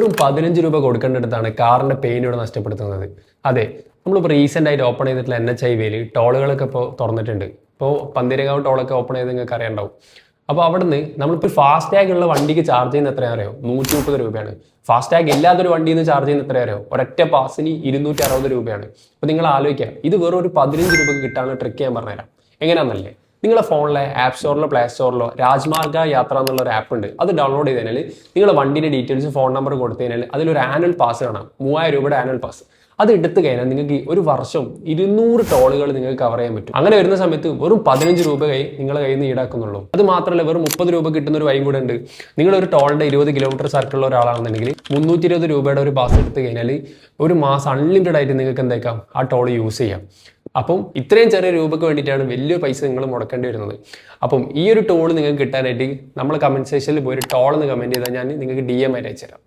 വെറും 15 രൂപ കൊടുക്കേണ്ടടുത്താണ് കാറിന്റെ പെയിൻ ഇവിടെ നഷ്ടപ്പെടുത്തുന്നത്. അതെ, നമ്മളിപ്പോൾ റീസെന്റ് ആയിട്ട് ഓപ്പൺ ചെയ്തിട്ടുള്ള NHIVയിൽ ടോളുകളൊക്കെ ഇപ്പോൾ തുറന്നിട്ടുണ്ട്. ഇപ്പോൾ പന്തീരങ്കാവ് ടോളൊക്കെ ഓപ്പൺ ചെയ്ത് നിങ്ങൾക്ക് അറിയാണ്ടാവും. അപ്പോൾ അവിടുന്ന് നമ്മളിപ്പോൾ ഫാസ്റ്റ് ടാഗ് ഉള്ള വണ്ടിക്ക് ചാർജ് ചെയ്യുന്ന എത്രയാണ് അറിയോ? 130 രൂപയാണ്. ഫാസ്റ്റ് ടാഗ് ഇല്ലാത്തൊരു വണ്ടിയിൽ നിന്ന് ചാർജ് ചെയ്യുന്ന എത്രയാണ് അറിയോ? ഒരൊറ്റ പാസിന് 260 രൂപയാണ്. അപ്പോൾ നിങ്ങൾ ആലോചിക്കുക, ഇത് വെറും ഒരു 15 രൂപയ്ക്ക് കിട്ടാനുള്ള ട്രിക്ക് ഞാൻ പറഞ്ഞുതരാം. എങ്ങനെയാണെന്നല്ലേ, നിങ്ങളുടെ ഫോണിലെ ആപ്പ് സ്റ്റോറിലോ പ്ലേ സ്റ്റോറിലോ രാജ്മാർഗ യാത്ര എന്നുള്ള ഒരു ആപ്പ് ഉണ്ട്. അത് ഡൗൺലോഡ് ചെയ്ത് കഴിഞ്ഞാൽ നിങ്ങളുടെ വണ്ടിയുടെ ഡീറ്റെയിൽസ് ഫോൺ നമ്പർ കൊടുത്തു കഴിഞ്ഞാൽ അതിലൊരു ആനുവൽ പാസ് കാണാം. 3000 രൂപയുടെ ആനുവൽ പാസ്. അത് എടുത്തു കഴിഞ്ഞാൽ നിങ്ങൾക്ക് ഒരു വർഷം 200 ടോളുകൾ നിങ്ങൾക്ക് കവർ ചെയ്യാൻ പറ്റും. അങ്ങനെ വരുന്ന സമയത്ത് വെറും 15 രൂപ നിങ്ങളുടെ കയ്യിൽ നിന്ന് ഈടാക്കുന്നുള്ളൂ. അത് മാത്രമല്ല, വെറും 30 രൂപ കിട്ടുന്ന ഒരു വഴിയും കൂടെ ഉണ്ട്. നിങ്ങളൊരു ടോളിന്റെ 20 കിലോമീറ്റർ സർക്കിളുള്ള ഒരാളാണെന്നുണ്ടെങ്കിൽ 320 രൂപയുടെ ഒരു പാസ് എടുത്തു കഴിഞ്ഞാൽ ഒരു മാസം അൺലിമിറ്റഡ് ആയിട്ട് നിങ്ങൾക്ക് എന്താക്കാം ആ ടോൾ യൂസ് ചെയ്യാം. അപ്പം ഇത്രയും ചെറിയ രൂപയ്ക്ക് വേണ്ടിയിട്ടാണ് വലിയ പൈസ നിങ്ങൾ മുടക്കേണ്ടി വരുന്നത്. അപ്പം ഈ ഒരു ടോൾ നിങ്ങൾക്ക് കിട്ടാനായിട്ട് നമ്മൾ കമന്റ് സെക്ഷനിൽ പോയി ഒരു ടോൾ എന്ന് കമന്റ് ചെയ്താൽ ഞാൻ നിങ്ങൾക്ക് DM ആയിട്ട് അയച്ചുതരാം.